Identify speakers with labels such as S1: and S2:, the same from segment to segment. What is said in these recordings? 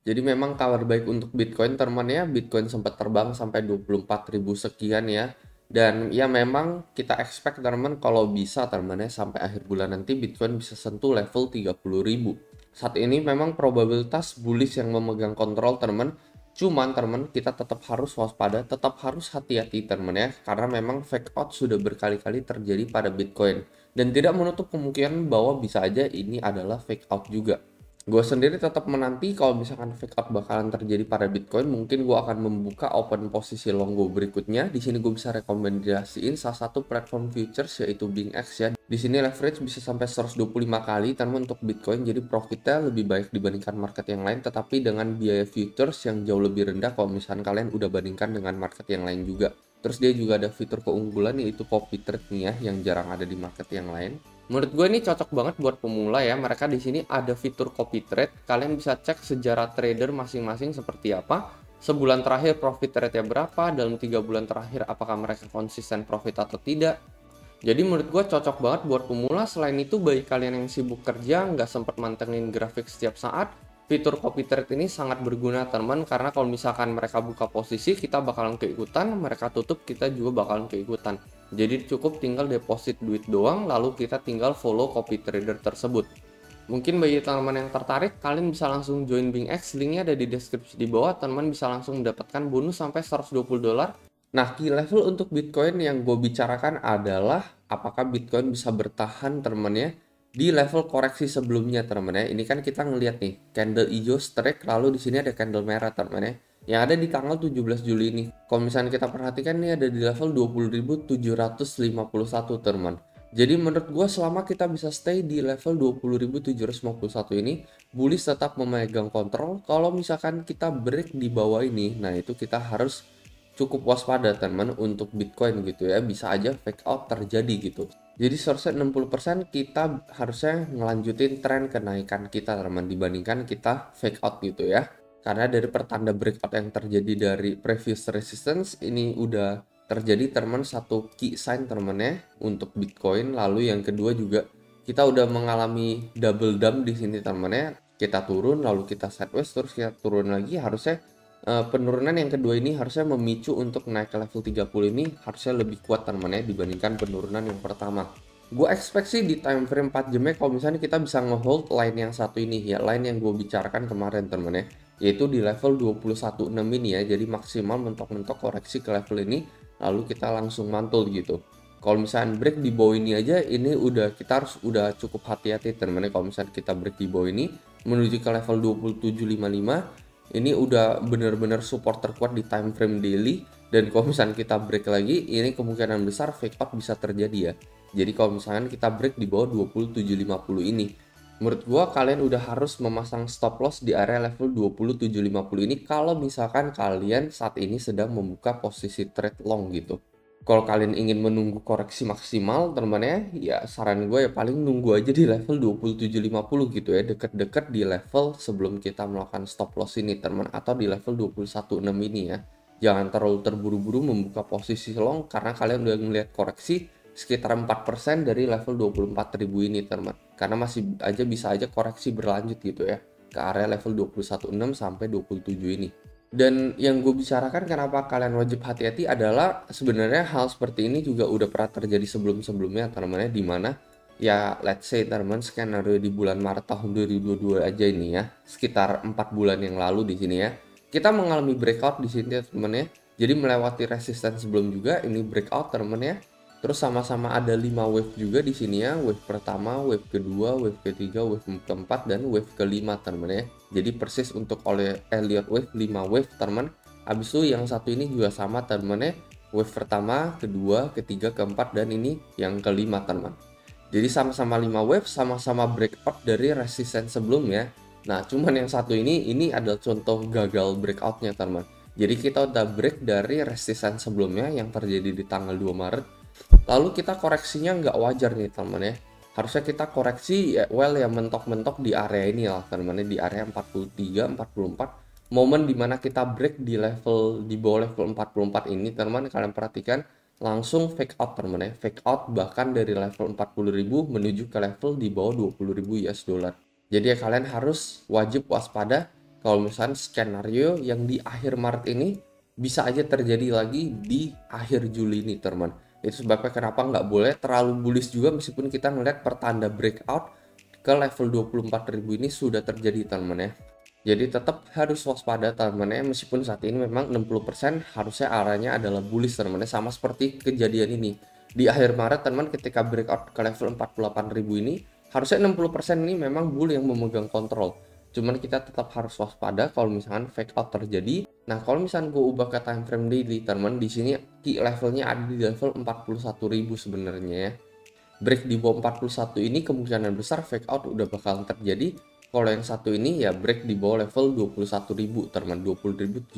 S1: Jadi memang kabar baik untuk Bitcoin teman ya, Bitcoin sempat terbang sampai 24.000 sekian ya. Dan ya memang kita expect teman kalau bisa teman ya sampai akhir bulan nanti Bitcoin bisa sentuh level 30.000. Saat ini memang probabilitas bullish yang memegang kontrol teman. Cuman teman kita tetap harus waspada, tetap harus hati-hati teman ya. Karena memang fake out sudah berkali-kali terjadi pada Bitcoin. Dan tidak menutup kemungkinan bahwa bisa aja ini adalah fake out juga. Gue sendiri tetap menanti kalau misalkan fake out bakalan terjadi pada Bitcoin, mungkin gue akan membuka open posisi long go berikutnya. Di sini gue bisa rekomendasiin salah satu platform futures yaitu BingX ya. Di sini leverage bisa sampai 125 kali teman untuk Bitcoin, jadi profitnya lebih baik dibandingkan market yang lain, tetapi dengan biaya futures yang jauh lebih rendah kalau misalkan kalian udah bandingkan dengan market yang lain juga. Terus dia juga ada fitur keunggulan yaitu copy trade nih ya, yang jarang ada di market yang lain. Menurut gue ini cocok banget buat pemula ya. Mereka di sini ada fitur copy trade. Kalian bisa cek sejarah trader masing-masing seperti apa. Sebulan terakhir profit rate-nya berapa, dalam 3 bulan terakhir apakah mereka konsisten profit atau tidak. Jadi menurut gue cocok banget buat pemula. Selain itu bagi kalian yang sibuk kerja, nggak sempat mantengin grafik setiap saat, fitur copy trade ini sangat berguna teman, karena kalau misalkan mereka buka posisi kita bakalan keikutan, mereka tutup kita juga bakalan keikutan. Jadi cukup tinggal deposit duit doang, lalu kita tinggal follow copy trader tersebut. Mungkin bagi teman-teman yang tertarik, kalian bisa langsung join BingX, linknya ada di deskripsi di bawah. Teman bisa langsung mendapatkan bonus sampai $120. Nah, key level untuk Bitcoin yang gue bicarakan adalah apakah Bitcoin bisa bertahan teman-teman ya di level koreksi sebelumnya teman-teman ya. Ini kan kita ngelihat nih candle hijau strike, lalu di sini ada candle merah teman-teman ya. Yang ada di tanggal 17 Juli ini. Kalau misalnya kita perhatikan nih ada di level 20.751 teman. Jadi menurut gue selama kita bisa stay di level 20.751 ini, bullish tetap memegang kontrol. Kalau misalkan kita break di bawah ini, nah itu kita harus cukup waspada teman untuk Bitcoin gitu ya, bisa aja fake out terjadi gitu. Jadi seharusnya 60% kita harusnya ngelanjutin tren kenaikan kita teman dibandingkan kita fake out gitu ya. Karena dari pertanda breakout yang terjadi dari previous resistance ini udah terjadi teman satu key sign temennya untuk Bitcoin. Lalu yang kedua juga kita udah mengalami double dump di sini temennya. Kita turun lalu kita sideways terus kita turun lagi, harusnya penurunan yang kedua ini harusnya memicu untuk naik ke level 30 ini harusnya lebih kuat teman-teman ya dibandingkan penurunan yang pertama. Gue expect sih di time frame 4 jamnya kalau misalnya kita bisa ngehold line yang satu ini ya, line yang gue bicarakan kemarin teman-teman ya, yaitu di level 21.6 ini ya. Jadi maksimal mentok-mentok koreksi ke level ini lalu kita langsung mantul gitu. Kalau misalnya break di bawah ini aja, ini udah kita harus udah cukup hati-hati teman-teman ya. Kalau misalnya kita break di bawah ini menuju ke level 27.55, ini udah bener-bener support terkuat di time frame daily. Dan kalau misalnya kita break lagi, ini kemungkinan besar fake out bisa terjadi ya. Jadi kalau misalnya kita break di bawah 27.50 ini, menurut gua kalian udah harus memasang stop loss di area level 27.50 ini kalau misalkan kalian saat ini sedang membuka posisi trade long gitu. Kalau kalian ingin menunggu koreksi maksimal teman-teman ya saran gue ya paling nunggu aja di level 27.50 gitu ya, deket-deket di level sebelum kita melakukan stop loss ini teman, atau di level 21.6 ini ya. Jangan terlalu terburu-buru membuka posisi long karena kalian udah ngelihat koreksi sekitar 4% dari level 24.000 ini teman. Karena masih aja bisa aja koreksi berlanjut gitu ya ke area level 21.6 sampai 27 ini. Dan yang gue bicarakan kenapa kalian wajib hati-hati adalah sebenarnya hal seperti ini juga udah pernah terjadi sebelum-sebelumnya teman-teman, di mana ya let's say teman skenario di bulan Maret tahun 2022 aja ini ya, sekitar 4 bulan yang lalu di sini ya. Kita mengalami breakout di sini teman ya. Jadi melewati resistance sebelum juga ini breakout teman ya. Terus sama-sama ada 5 wave juga di sini ya. Wave pertama, wave kedua, wave ketiga, wave keempat, dan wave kelima teman ya. Jadi persis untuk oleh Elliott wave 5 wave teman. Habis itu yang satu ini juga sama teman ya. Wave pertama, kedua, ketiga, keempat, dan ini yang kelima teman. Jadi sama-sama 5 wave, sama-sama breakout dari resistance sebelumnya. Nah, cuman yang satu ini adalah contoh gagal breakoutnya teman. Jadi kita udah break dari resistance sebelumnya yang terjadi di tanggal 2 Maret. Lalu kita koreksinya nggak wajar nih teman ya. Harusnya kita koreksi ya, ya mentok-mentok di area ini lah teman ya, di area 43, 44. Momen dimana kita break di level di bawah level 44 ini teman, kalian perhatikan langsung fake out teman ya. Fake out bahkan dari level 40.000 menuju ke level di bawah 20.000 US dollar. Jadi ya kalian harus wajib waspada kalau misalnya skenario yang di akhir Maret ini bisa aja terjadi lagi di akhir Juli ini teman. Itu sebabnya kenapa nggak boleh terlalu bullish juga meskipun kita ngeliat pertanda breakout ke level 24.000 ini sudah terjadi teman ya. Jadi tetap harus waspada teman ya, meskipun saat ini memang 60% harusnya arahnya adalah bullish teman ya, sama seperti kejadian ini. Di akhir Maret teman ketika breakout ke level 48.000 ini, harusnya 60% ini memang bull yang memegang kontrol. Cuman kita tetap harus waspada kalau misalkan fake out terjadi. Nah, kalau misalkan gue ubah ke time frame daily teman, di sini key levelnya ada di level 41.000 sebenarnya ya. Break di bawah 41 ini kemungkinan besar fake out udah bakal terjadi. Kalau yang satu ini ya break di bawah level 21.000 teman, 20.750.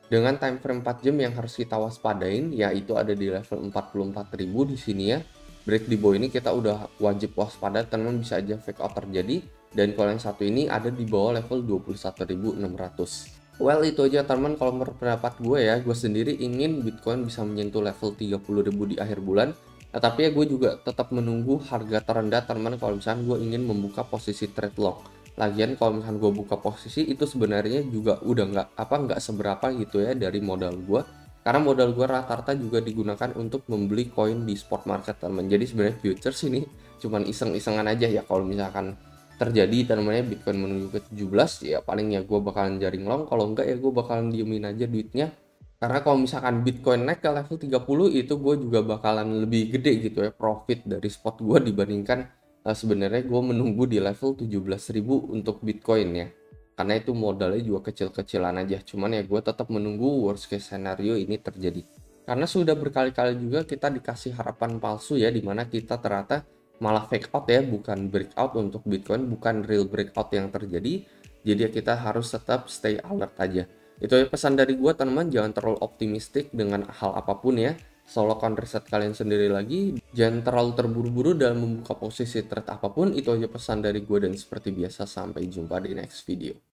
S1: Dengan time frame 4 jam yang harus kita waspadain yaitu ada di level 44.000 di sini ya. Break di bawah ini kita udah wajib waspada teman, bisa aja fake out terjadi. Dan kalau yang satu ini ada di bawah level 21.600. Well, itu aja teman kalau menurut pendapat gue ya. Gue sendiri ingin Bitcoin bisa menyentuh level 30.000 di akhir bulan. Nah, tapi ya gue juga tetap menunggu harga terendah teman kalau misalnya gue ingin membuka posisi trade long. Lagian kalau misalnya gue buka posisi itu sebenarnya juga udah nggak seberapa gitu ya dari modal gue. Karena modal gue rata-rata juga digunakan untuk membeli koin di spot market teman. Jadi sebenarnya futures ini cuman iseng-isengan aja ya. Kalau misalkan terjadi namanya Bitcoin menuju ke 17 ya paling ya gue bakalan jaring long, kalau enggak ya gue bakalan diemin aja duitnya. Karena kalau misalkan Bitcoin naik ke level 30 itu gue juga bakalan lebih gede gitu ya profit dari spot gue dibandingkan sebenarnya gue menunggu di level 17.000 untuk Bitcoin ya. Karena itu modalnya juga kecil-kecilan aja. Cuman ya gue tetap menunggu worst case scenario ini terjadi. Karena sudah berkali-kali juga kita dikasih harapan palsu ya, dimana kita ternyata malah fake out ya, bukan breakout untuk Bitcoin, bukan real breakout yang terjadi. Jadi ya kita harus tetap stay alert aja. Itu ya pesan dari gue teman-teman, jangan terlalu optimistik dengan hal apapun ya. Solo lakukan riset kalian sendiri lagi, jangan terlalu terburu-buru dalam membuka posisi trade apapun. Itu aja pesan dari gue dan seperti biasa sampai jumpa di next video.